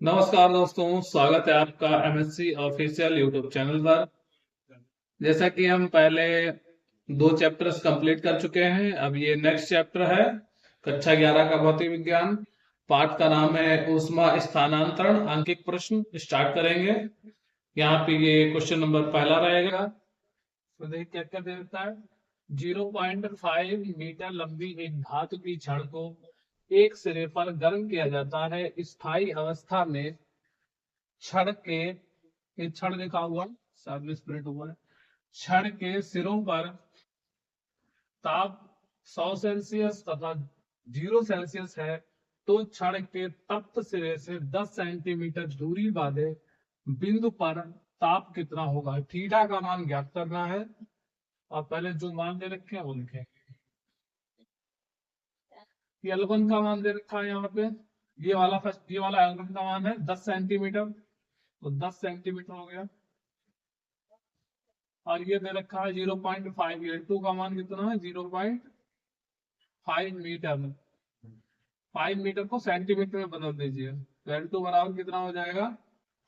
नमस्कार दोस्तों, स्वागत है आपका एमएससी ऑफिशियल यूट्यूब चैनल पर। जैसा कि हम पहले दो चैप्टर्स कंप्लीट कर चुके हैं, अब ये नेक्स्ट चैप्टर है कक्षा 11 का भौतिक विज्ञान। पाठ का नाम है ऊष्मा स्थानांतरण। अंकित प्रश्न स्टार्ट करेंगे। यहाँ पे ये क्वेश्चन नंबर पहला रहेगा। तो देखिए क्या क्या दे देता है। 0.5 मीटर लंबी एक धातु की छड़ को एक सिरे पर गर्म किया जाता है। स्थायी अवस्था में छड़ के, ये छड़ लिखा हुआ साथ में स्प्रेड हुआ है, छड़ के सिरों पर ताप 100 सेल्सियस तथा 0 सेल्सियस है, तो छड़ के तप्त सिरे से 10 सेंटीमीटर दूरी वाले बिंदु पर ताप कितना होगा। थीटा का मान ज्ञात करना है और पहले जो मान दे रखे हैं वो लिखे। L1 का मान दे रखा है यहाँ पे, ये वाला L1 का मान है 10 सेंटीमीटर, तो 10 सेंटीमीटर हो गया। और ये दे रखा है 0.5, L2 का मान कितना है 0.5 मीटर। 5 मीटर को सेंटीमीटर में बदल दीजिए, तो L2 बराबर कितना हो जाएगा,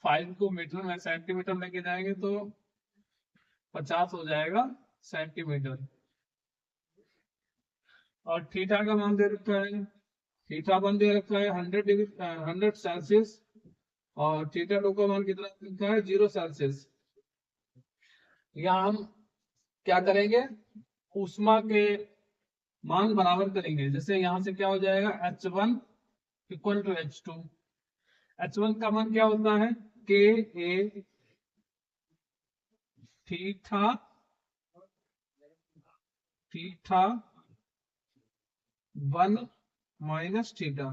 5 को मीटर में सेंटीमीटर लेके जाएंगे तो 50 हो जाएगा सेंटीमीटर। और थीटा का मान दे रखा है, थीटा वन दे रखा है 100 सेल्सियस, और थीटा टू का मान कितना रखा है 0 सेल्सियस। यहाँ हम क्या करेंगे, ऊष्मा के मान बराबर करेंगे। जैसे यहां से क्या हो जाएगा, H1 equal to H2। H1 का मान क्या होता है, K A theta theta one minus theta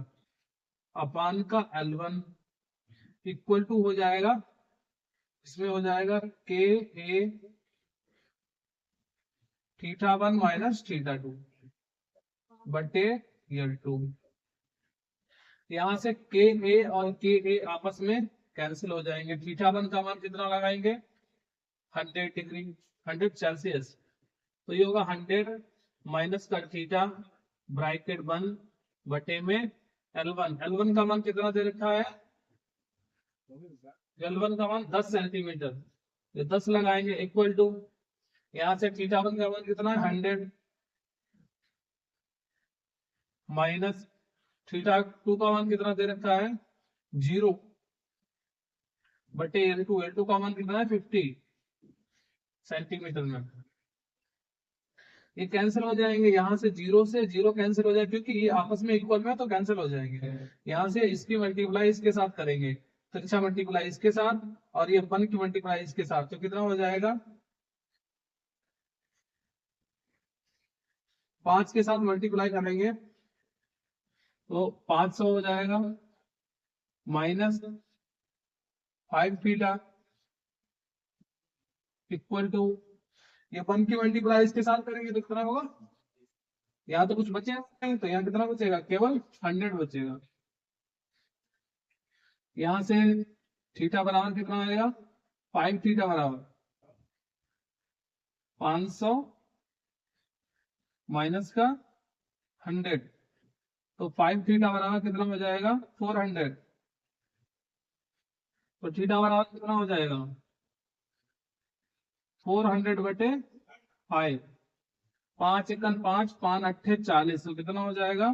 upon का L1 इक्वल टू हो जाएगा, इसमें हो जाएगा K A theta one minus theta two बटे L2। यहां से के ए और के ए आपस में कैंसिल हो जाएंगे। थीटा वन का मान कितना लगाएंगे, 100 डिग्री, 100 सेल्सियस, तो ये होगा 100 माइनस का थीटा ब्रैकेट 1 बटे में L1। L1 का मान कितना दे रखा है, L1 का मान 10 सेंटीमीटर, ये 10 लगाएंगे इक्वल टू, यहां से थीटा वन का मान कितना है 100 माइनस थीटा टू का मान कितना दे रखा है 0 बटे L2। L2 का मान कितना है 50 सेंटीमीटर में। ये कैंसिल हो जाएंगे, यहाँ से 0 से 0 कैंसिल हो जाए, क्योंकि ये आपस में इक्वल में है तो कैंसिल हो जाएंगे। यहाँ से इसकी मल्टीप्लाई इसके साथ करेंगे, तिरछा मल्टीप्लाई इसके साथ, और ये 1 की मल्टीप्लाई इसके साथ, तो कितना हो जाएगा, 5 के साथ मल्टीप्लाई करेंगे तो 500 हो जाएगा माइनस 5 थीटा इक्वल टू, ये 1 की मल्टीप्लाई इसके साथ करेंगे तो कितना होगा, यहाँ तो कुछ बचेगा नहीं, तो यहाँ कितना बचेगा, केवल 100 बचेगा। यहाँ से थीटा बराबर कितना आएगा, 5 थीटा बराबर 500 माइनस का 100, तो 5 थीटा बराबर कितना हो जाएगा 400, तो थीटा बराबर कितना हो जाएगा 400 बटे 5, 5 एकन 5, 5 अट्ठे 40, तो कितना हो जाएगा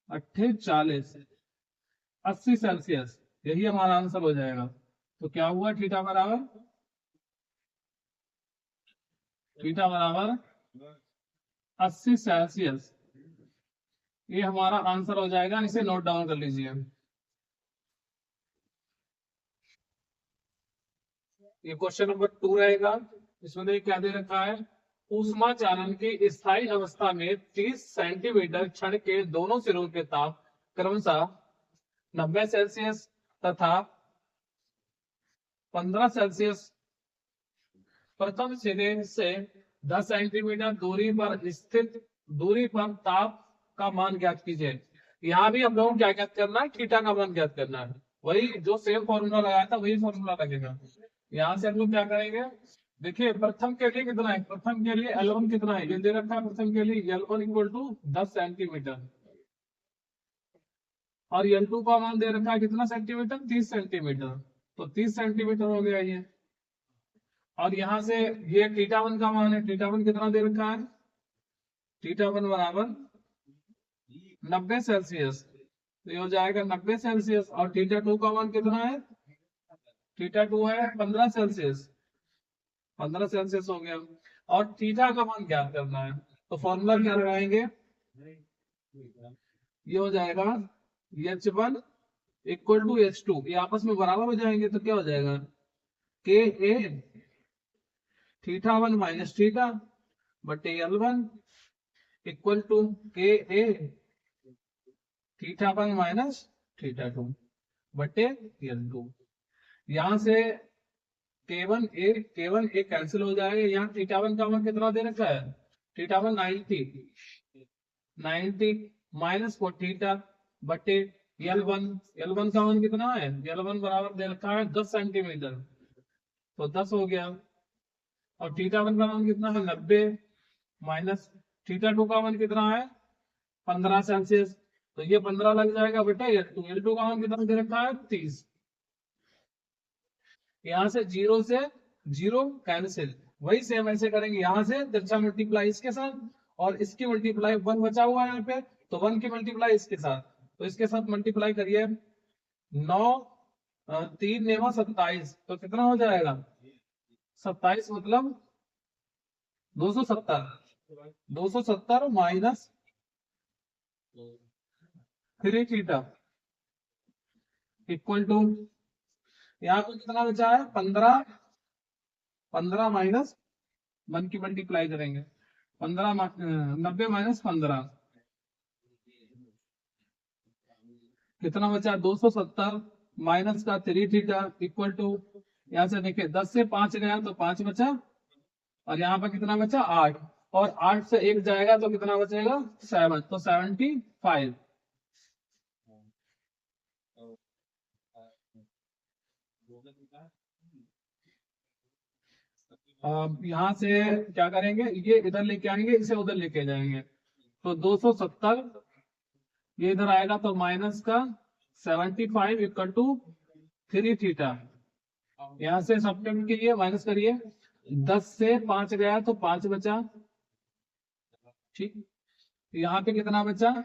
अट्ठे 40, 80 सेल्सियस, यही हमारा आंसर हो जाएगा। तो क्या हुआ, थीटा बराबर 80 सेल्सियस, ये हमारा आंसर हो जाएगा। इसे नोट डाउन कर लीजिए। ये क्वेश्चन नंबर 2 रहेगा। इसमें देखिए क्या दे रखा है, ऊष्मा चालन की स्थायी अवस्था में 30 सेंटीमीटर छड़ के दोनों सिरों के ताप क्रमशः 90 सेल्सियस तथा 15 सेल्सियस प्रथम सिरे से 10 सेंटीमीटर दूरी पर ताप का मान ज्ञात कीजिए। यहाँ भी हम लोगों को क्या ज्ञात करना है, थीटा का मान ज्ञात करना है। वही जो सेम फॉर्मूला लगाया था वही फॉर्मूला लगेगा। यहाँ से हम लोग क्या करेंगे, देखिए प्रथम के लिए कितना है, प्रथम के लिए L1 कितना है, ये दे रखा है प्रथम के लिए L1 इक्वल टू 10 सेंटीमीटर, और L2 का मान दे रखा है कितना सेंटीमीटर, 30 सेंटीमीटर, तो 30 सेंटीमीटर हो गया ये। और यहां से ये θ1 का मान है, θ1 कितना दे रखा है, θ1 बराबर 90 सेल्सियस, तो ये हो जाएगा 90 सेल्सियस। और θ2 का मान कितना है, θ2 है 15 सेल्सियस, 15 सेल्सियस हो गया। और थीटा का मान ज्ञात करना है, तो फॉर्मूला क्या लगाएंगे, ये हो जाएगा H1 इक्वल टू H2, ये आपस में बराबर हो जाएंगे, तो क्या हो जाएगा के ए θ1 माइनस थीटा बटे L1 इक्वल टू के ए θ1 माइनस θ2 बटे L2। यहां से K1 ए कैंसिल हो जाएगा। यहाँ θ1 का मान कितना दे रखा है, θ1 90 माइनस for थीटा बटे L1 का मान कितना है, L1 बराबर दे रखा है 10 सेंटीमीटर, तो 10 हो गया। और θ1 का मान कितना है 90 माइनस θ2 का मान कितना है 15 सेल्सियस, तो ये 15 लग जाएगा बेटा L2 का मान कितना दे रखा है 30। यहां से 0 से 0 कैंसिल, वही सेम ऐसे करेंगे, यहां से तिरछा मल्टीप्लाई इसके साथ और इसकी मल्टीप्लाई 1 बचा हुआ है यहाँ पे, तो 1 की मल्टीप्लाई इसके साथ, तो इसके साथ मल्टीप्लाई करिए 9 3 9 27, तो कितना हो जाएगा 27 मतलब 270 माइनस 3 थीटा इक्वल टू, यहाँ पे कितना बचा है 15 माइनस 1 की मल्टीप्लाई करेंगे 90 माइनस 15 कितना बचा 270 माइनस का 3 थीटा इक्वल टू, यहाँ से देखिए 10 से 5 गया तो 5 बचा, और यहाँ पर कितना बचा 8, और 8 से 1 जाएगा तो कितना बचेगा 7, तो 75। यहाँ से क्या करेंगे, ये इधर लेके आएंगे, इसे उधर लेके जाएंगे, तो 270 ये इधर आएगा तो माइनस का 75 इक्वल टू 3 थीटा। यहाँ से सब्ट्रैक्ट कीजिए, माइनस करिए, 10 से 5 गया तो 5 बचा, ठीक। यहाँ पे कितना बचा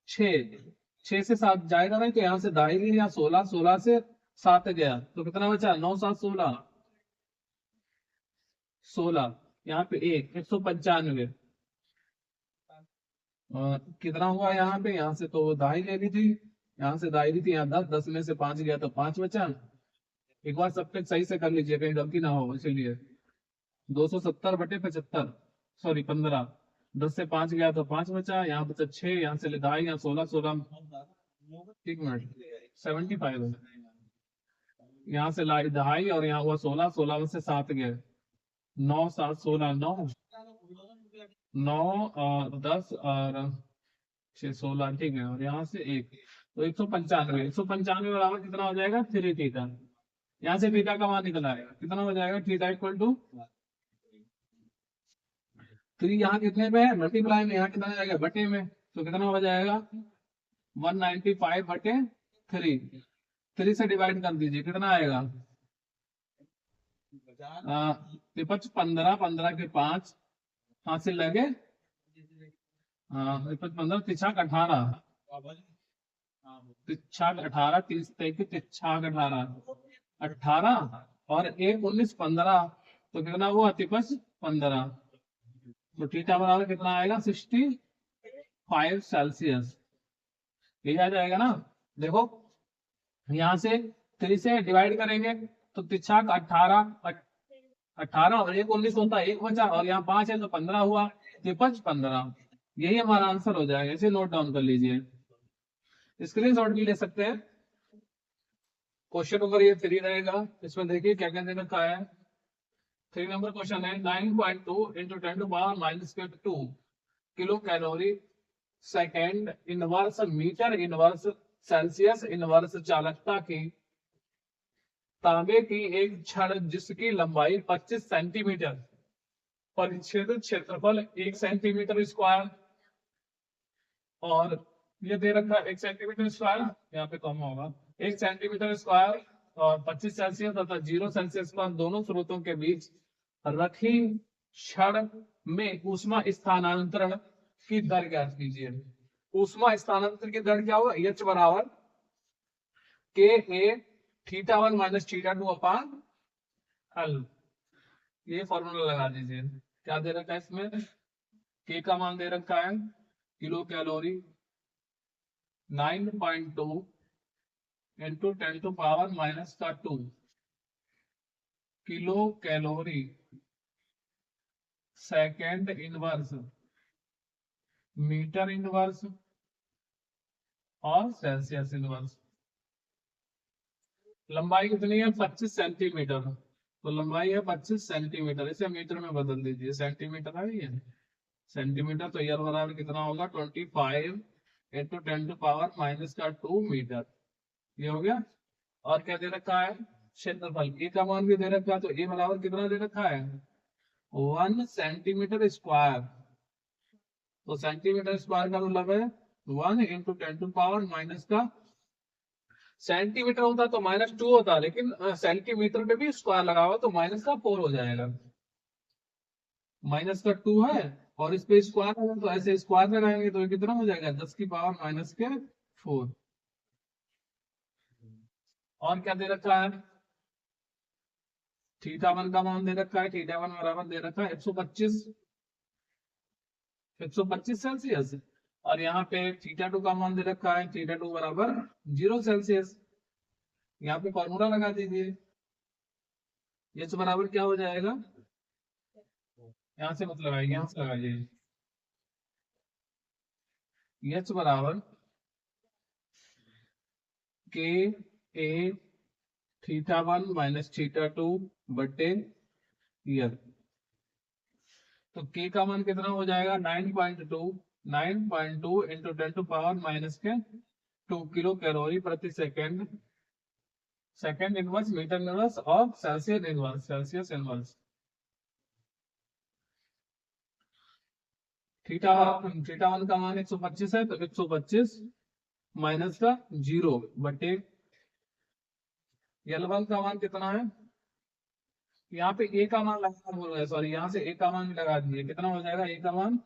6 से 7 जाएगा नहीं, तो यहाँ से दाई ली, यहाँ 16 से 7 गया तो कितना बचा 9 7 16, यहाँ पे 195 कितना हुआ यहाँ पे, यहाँ से तो दाई ले ली थी, यहाँ से दाई ली थी, यहाँ 10 में से 5 गया तो 5 बचा। एक बार सब कुछ सही से कर लीजिए, कहीं गलती ना हो, इसीलिए 270 बटे 75, सॉरी 15, 10 से 5 गया तो 5 बचा, यहाँ बचा 6, यहाँ से दाई, यहाँ 16 एक मिनट 75 है, यहाँ से लाई दहाई और यहाँ हुआ 16 में से 7 गए, 9 7 16 9 और 10 और 6 16, ठीक है, और यहाँ से 1, तो 195 बराबर कितना हो जाएगा 3 थीटा। यहाँ से थीटा का मान निकल आएगा, कितना हो जाएगा थीटा इक्वल टू 3, यहाँ कितने में है मल्टीप्लाई में, यहाँ कितना जाएगा बटे में, तो कितना हो जाएगा 195 बटे 3 से डिवाइड कर दीजिए, कितना आएगा 15 के 5 हासिल लगे, 15 तिछाक 18 30 तिछाक 18 और 1 19 15, तो कितना हुआ 15, तो थीटा बराबर कितना आएगा 65 सेल्सियस, ये आ जाएगा ना। देखो यहाँ से 3 से डिवाइड करेंगे तो तिछाक 18 और 1 19 होता है, 1 बचा, और यहाँ 5 है तो 15 हुआ, 15, यही हमारा आंसर हो जाएगा। इसे नोट डाउन कर लीजिए, स्क्रीनशॉट भी ले सकते हैं। क्वेश्चन नंबर ये 3 रहेगा, इसमें देखिए क्या क्या दे रखा है। 3 नंबर क्वेश्चन है 9.2 into 10 to power minus 2 kilo calorie second inverse metre inverse Celsius inverse चालकता की तांबे की एक छड़ जिसकी लंबाई 25 सेंटीमीटर, परिच्छेदित क्षेत्रफल 1 सेंटीमीटर स्क्वायर और ये दे रखा है 1 सेंटीमीटर स्क्वायर, यहाँ पे कम होगा 1 सेंटीमीटर स्क्वायर और 25 सेल्सियस तथा 0 सेल्सियस पर दोनों स्रोतों के बीच रखी क्षण में ऊष्मा स्थानांतरण की दर ज्ञात कीजिए। ऊष्मा स्थानांतरण की दर क्या होगा, एच बराबर K A theta one minus theta two upon L. ये फॉर्मूला लगा दीजिए। क्या दे रखा है इसमें, के का मान दे रखा है kilo calorie 9.2 into 10⁻⁻2 kilo calorie second inverse metre inverse और सेल्सियस इनवर्स। लंबाई कितनी है 25 सेंटीमीटर, तो लंबाई है 25 सेंटीमीटर, इसे मीटर में बदल दीजिए, सेंटीमीटर है ये सेंटीमीटर, तो यल बराबर कितना होगा 25 इंटू 10⁻⁻2 मीटर। ये हो गया। और क्या दे रखा है क्षेत्रफल, ए का मान भी दे रखा है, तो ए बराबर कितना दे रखा है 1 सेंटीमीटर स्क्वायर, तो सेंटीमीटर स्क्वायर का मतलब है 1 इंटू 10⁻⁻ का सेंटीमीटर होता तो -2 होता, लेकिन सेंटीमीटर पे भी स्क्वायर लगा हुआ तो -4 हो जाएगा। -2 है और इस पे स्क्वायर है तो ऐसे स्क्वायर लगाएंगे तो ये कितना हो जाएगा 10⁻⁻⁴। और क्या दे रखा है थीटा वन का मान दे रखा है, थीटा वन बराबर दे रखा है 125 सेल्सियस, और यहाँ पे थीटा टू का मान दे रखा है थीटा टू बराबर 0 सेल्सियस। यहाँ पे फॉर्मूला लगा दीजिए, एच बराबर क्या हो जाएगा, यहाँ से मत लगाइए, यहाँ से लगाइए, एच बराबर K A theta one minus theta two बटे यल। तो के का मान कितना हो जाएगा 9.2 इंटू 10⁻⁻2 किलो कैलोरी प्रति second, second inverse metre inverse और सेल्सियस इनवर्स। थीटा वन का मान 125 है, तो 125 माइनस का 0 बटे यल वन का मान कितना है, यहाँ पे ए का मान लगा बोल रहे, सॉरी यहाँ से ए का मान भी लगा दीजिए, कितना हो जाएगा ए का मान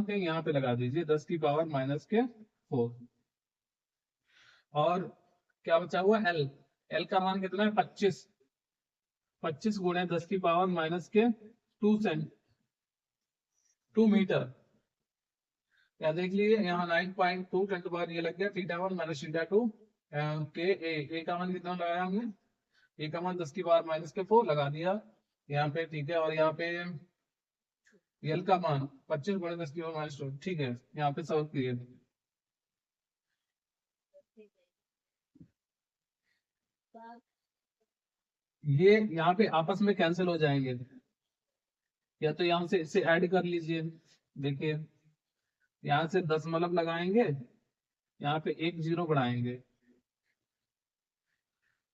कहीं यहाँ पे लगा दीजिए 10⁻⁻4। और क्या बचा हुआ एल का मान कितना है 25 गुणे 10⁻2 मीटर। क्या देख लीजिए यहाँ 9.2 10 टू पावर ये लग गया theta one minus theta to के ए का मान कितना लगाया हमने, ए का मान 10⁻⁻4 लगा दिया यहाँ पे, ठीक है। और यहाँ पे यल का मान 25 गुणे 10⁻⁻2, ठीक है, यहाँ पे सब क्लियर। ये यहाँ पे आपस में कैंसिल हो जाएंगे, या तो यहाँ से इसे ऐड कर लीजिए, देखिए यहाँ से 10 मतलब लगाएंगे, यहाँ पे 1 0 बढ़ाएंगे,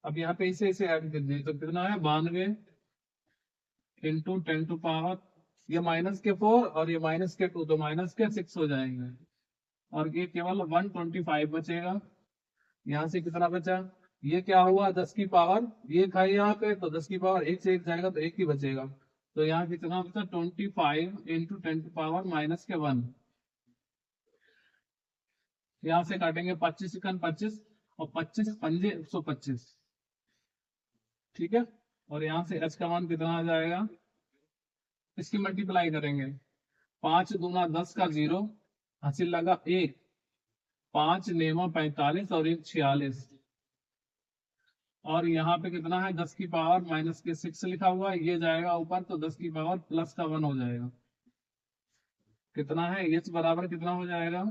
अब यहाँ पे इसे ऐड कर दीजिए तो कितना है 92 इंटू 10 टू पावर, ये -4 और ये -2 तो -6 हो जाएंगे, और ये केवल 125 बचेगा। यहाँ से कितना बचा, ये क्या हुआ 10 की पावर, ये खाई यहाँ पे तो 10 की पावर 1 से 1 जाएगा तो 1 ही बचेगा, तो यहाँ कितना बचा 25 इंटू 10 टू पावर -1। यहाँ से काटेंगे 25 सेकंड 25 और 25 पंजे 125, ठीक है। और यहाँ से h का मान कितना आ जाएगा, इसकी मल्टीप्लाई करेंगे, 5 दूना 10 का 0, हासिल लगा 1, 5 नेमा 45 और 1 46, और यहाँ पे कितना है 10 की पावर -6 लिखा हुआ है, ये जाएगा ऊपर तो 10 की पावर +1 हो जाएगा, कितना है h बराबर कितना हो जाएगा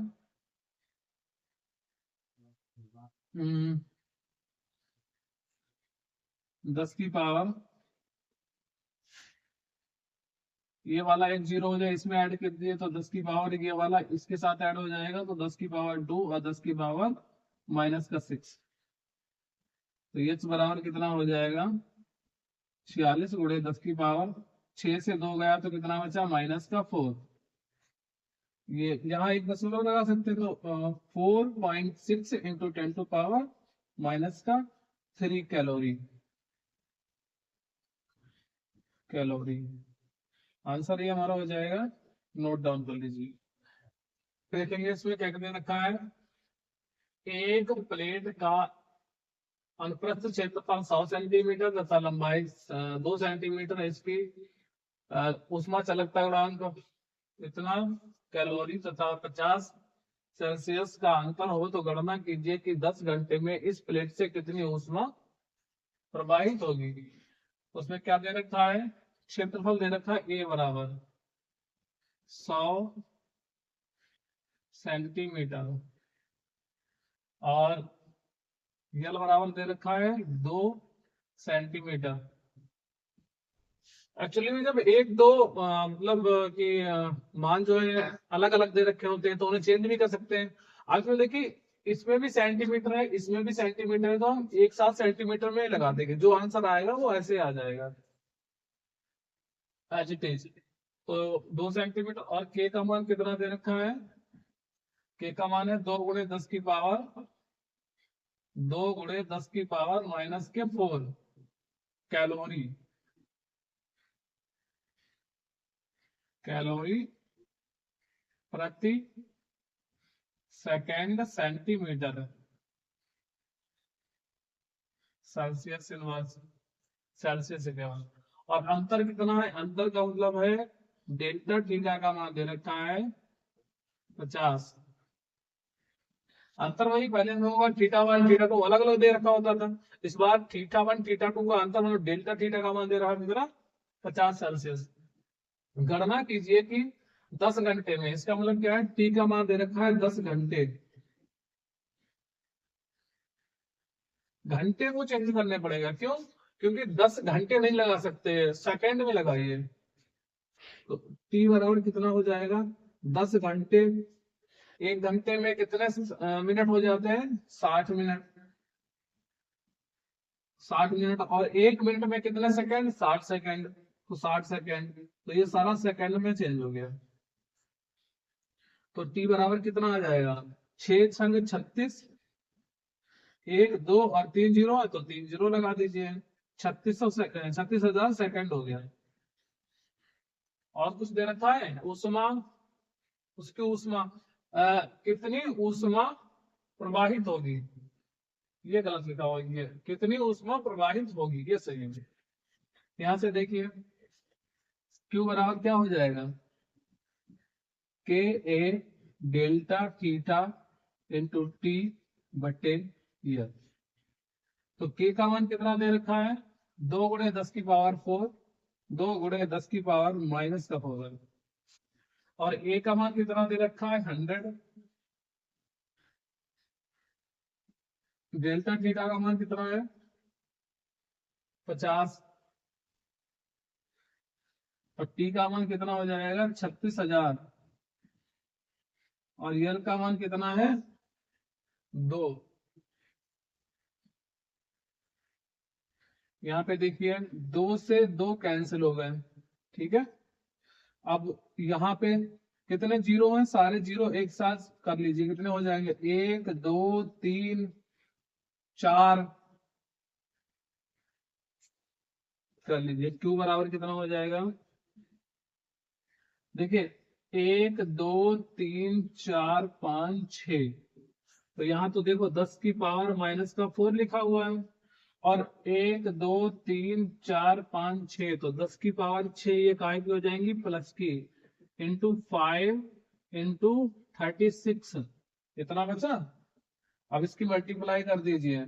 10 की पावर, ये वाला 1 0 हो जाए इसमें ऐड कर दिए तो 10 की पावर ये वाला इसके साथ ऐड हो जाएगा तो 10 की पावर 2 और 10 की पावर -6, तो h बराबर कितना हो जाएगा 46 गुणे 10 की पावर 6 से 2 गया तो कितना बचा -4, ये यहाँ एक दशमलव लगा सकते हैं, तो 4.6 इंटू 10⁻³ का 3 कैलोरी। आंसर ये हमारा हो जाएगा, नोट डाउन कर लीजिए। देखेंगे इसमें क्या दे रखा है। एक प्लेट का अनुप्रस्थ क्षेत्रफल 100 सेंटीमीटर तथा लंबाई 2 सेंटीमीटर है। इसकी ऊष्मा चालकता गुणांक इतना कैलोरी तथा 50 सेल्सियस का अंतर हो तो गणना कीजिए कि 10 घंटे में इस प्लेट से कितनी ऊष्मा प्रवाहित होगी। उसमें क्या दे रखा है, क्षेत्रफल दे रखा है, ए बराबर 100 सेंटीमीटर और यल बराबर दे रखा है 2 सेंटीमीटर। एक्चुअली में जब एक दो मतलब कि मान जो है अलग अलग दे रखे होते हैं तो उन्हें चेंज भी कर सकते हैं। आज में देखिए इसमें भी सेंटीमीटर है, इसमें भी सेंटीमीटर है, तो हम एक साथ सेंटीमीटर में लगा देंगे, जो आंसर आएगा वो ऐसे आ जाएगा एज इट इज। तो 2 सेंटीमीटर और के का मान कितना दे रखा है, के का मान है 2 × 10 की पावर 4 कैलोरी प्रति second centimetre Celsius inverse Celsius equal. और अंतर कितना है, अंतर का मतलब है डेल्टा थीटा का मान दे रखा है 50। अंतर वही पहले में होगा, θ1 θ2 अलग अलग दे रखा होता था। इस बार θ1 θ2 का अंतर मतलब डेल्टा थीटा का मान दे रहा है कितना, 50 सेल्सियस। गणना कीजिए कि 10 घंटे में, इसका मतलब क्या है, टी का मान दे रखा है 10 घंटे। घंटे को चेंज करने पड़ेगा, क्यों, क्योंकि 10 घंटे नहीं लगा सकते, सेकंड में लगाइए। तो टी बराबर कितना हो जाएगा, 10 घंटे। एक घंटे में कितने मिनट हो जाते हैं, 60 मिनट। 60 मिनट और एक मिनट में कितने सेकंड, 60 सेकंड। तो 60 सेकंड, तो ये सारा सेकंड में चेंज हो गया। तो टी बराबर कितना आ जाएगा, 6 × 36, 1 2 और 3 जीरो है तो 3 जीरो लगा दीजिए, 36,000 सेकंड हो गया। और कुछ दे रखा है, ऊष्मा, उसकी ऊष्मा कितनी ऊष्मा प्रवाहित होगी, ये गलत लिखा हुआ, ये कितनी ऊष्मा प्रवाहित होगी, ये सही है। यहां से देखिए क्यू बराबर क्या हो जाएगा, के ए डेल्टा थीटा इंटू टी बटे यल। तो के का मान कितना दे रखा है, 2 × 10 की पावर 4, 2 × 10 की पावर -4। और ए का मान कितना दे रखा है, 100। डेल्टा थीटा का मान कितना है, 50। और टी का मान कितना हो जाएगा, 36,000। और यल का मान कितना है, 2। यहाँ पे देखिए 2 से 2 कैंसिल हो गए, ठीक है। अब यहाँ पे कितने जीरो हैं, सारे जीरो एक साथ कर लीजिए, कितने हो जाएंगे, 1 2 3 4 कर लीजिए। क्यू बराबर कितना हो जाएगा, देखिए 1 2 3 4 5 6। तो यहाँ तो देखो 10 की पावर -4 लिखा हुआ है, और 1 2 3 4 5 6, तो 10 की पावर 6 ये काय की हो जाएंगी, प्लस की, इंटू 5 इंटू 36, इतना बचा। अब इसकी मल्टीप्लाई कर दीजिए,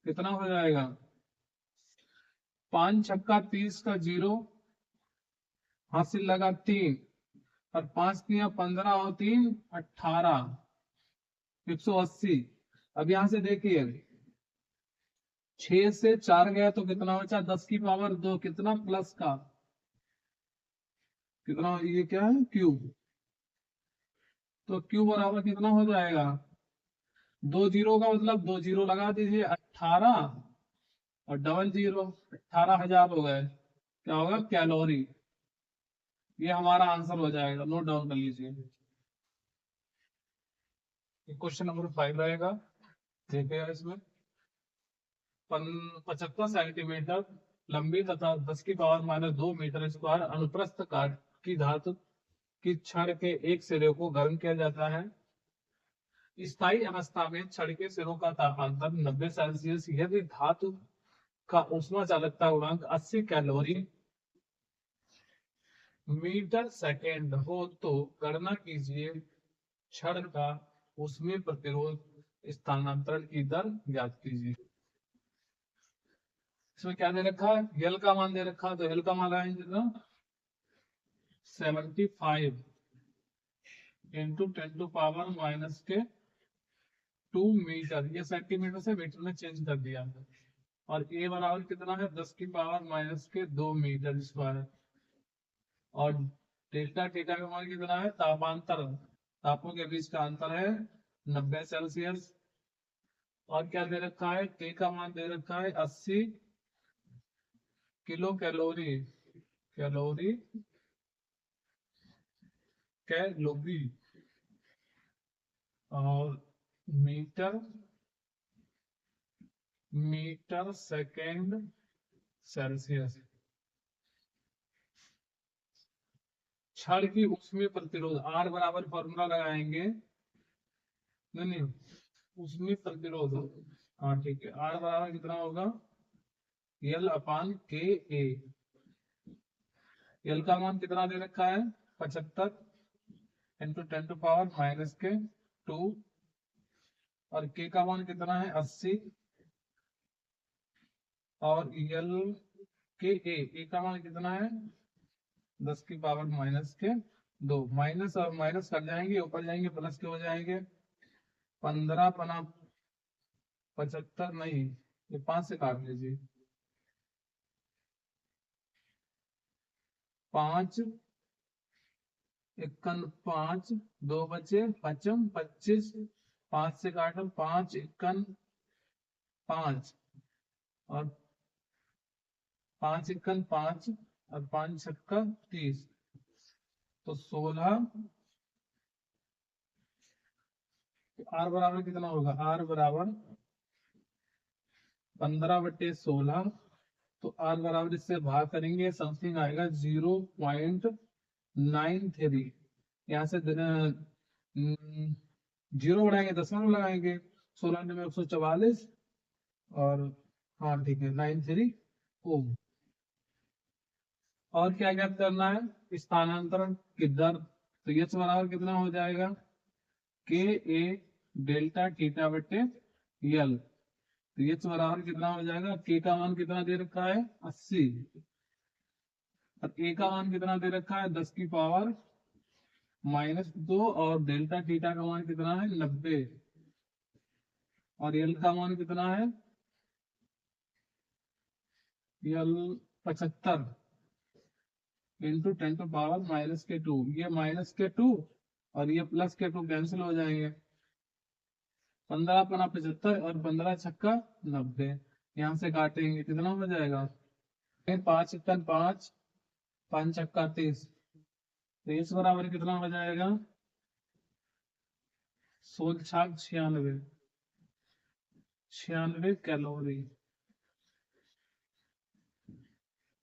कितना हो जाएगा, 5 छक्का 30 का 0, हासिल लगा 3, और 5 3 15 और 3 18, 180। अब यहां से देखिए 6 से 4 गया तो कितना बचा, 10 की पावर 2, कितना प्लस का, कितना, ये क्या है, क्यूब। तो क्यूब बराबर कितना हो जाएगा, 2 जीरो का मतलब 2 जीरो लगा दीजिए, 18 और डबल जीरो, 18,000 हो गए। क्या होगा, कैलोरी। ये हमारा आंसर हो जाएगा, नोट डाउन कर लीजिए। क्वेश्चन नंबर 5 रहेगा, देखिएगा इसमें 75 सेंटीमीटर लंबी तथा 10 की पावर माइनस 2 मीटर स्क्वायर अनुप्रस्थ काट की धातु की छड़ के एक सिरे को गर्म किया जाता है। स्थायी अवस्था में छड़ के सिरों का तापांतर 90 सेल्सियस, यदि धातु का ऊष्मा चालकता गुणांक 80 कैलोरी मीटर सेकेंड हो तो गणना कीजिए छड़ का ऊष्मीय प्रतिरोध स्थानांतरण की दर ज्ञात कीजिए। इसमें क्या दे रखा है, यल का मान दे रखा है, तो यल का मान लगाएंगे तो 75 इंटू 10 टू पावर माइनस के 2 मीटर, ये सेंटीमीटर से मीटर में चेंज कर दिया है। और ए बराबर कितना है, 10 की पावर माइनस के 2 मीटर स्क्वायर। और डेल्टा थीटा का मान कितना है, तापांतर, तापों के बीच का अंतर है 90 सेल्सियस। और क्या दे रखा है, के का मान दे रखा है 80 किलो कैलोरी, कैलोरी कैलोरी और मीटर, मीटर सेकेंड सेल्सियस। छड़ की ऊष्मीय प्रतिरोध आर बराबर फॉर्मूला लगाएंगे, नहीं ऊष्मीय प्रतिरोध, हाँ ठीक है, आर बराबर कितना होगा, यल अपान के ए। यल का मान कितना दे रखा है, 75 इंटू 10 टू पावर माइनस के 2। और के का मान कितना है 80। और यल के ए का मान कितना है 10 की पावर माइनस के 2। माइनस और माइनस कर जाएंगे, ऊपर जाएंगे प्लस के हो जाएंगे। 15 पना 75 नहीं, ये 5 से काट लीजिए, 5 इक्कन 5, 2 बचे, पचम 25, 5 से काटो, 5 इक्कन 5 और 5 इक्कन 5 और 5 छक्का 30, तो 16। आर बराबर कितना होगा, आर बराबर 15/16, तो आर बराबर इससे भाग करेंगे, समथिंग आएगा 0.93। यहाँ से जीरो बढ़ाएंगे, दशमलव लगाएंगे, 16 में 144 और हाँ ठीक है 93 ओम। और क्या ज्ञात करना है, स्थानांतरण की दर, तो एच बराबर कितना हो जाएगा, के ए डेल्टा थीटा बटे यल। तो एच बराबर कितना हो जाएगा, के का मान कितना दे रखा है 80 और ए का मान कितना दे रखा है 10 की पावर माइनस 2 और डेल्टा थीटा का मान कितना है 90 और यल का मान कितना है यल 75 इंटू 10 टू पावर माइनस के 2। ये माइनस के 2 और ये प्लस के 2 कैंसिल हो जाएंगे, 15 पना 75 और 15 छक्का 90। यहाँ से काटेंगे कितना हो जाएगा, 5 इक्कन 5, 5 छक्का 30, तो इस बराबर कितना हो जाएगा 96 कैलोरी।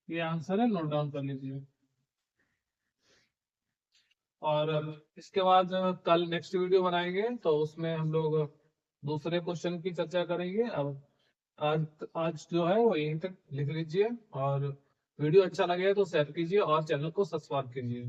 ये आंसर है, नोट डाउन कर लीजिए। और इसके बाद कल नेक्स्ट वीडियो बनाएंगे, तो उसमें हम लोग दूसरे क्वेश्चन की चर्चा करेंगे। अब आज आज जो है वो यहीं तक लिख लीजिए, और वीडियो अच्छा लगे तो शेयर कीजिए और चैनल को सब्सक्राइब कीजिए।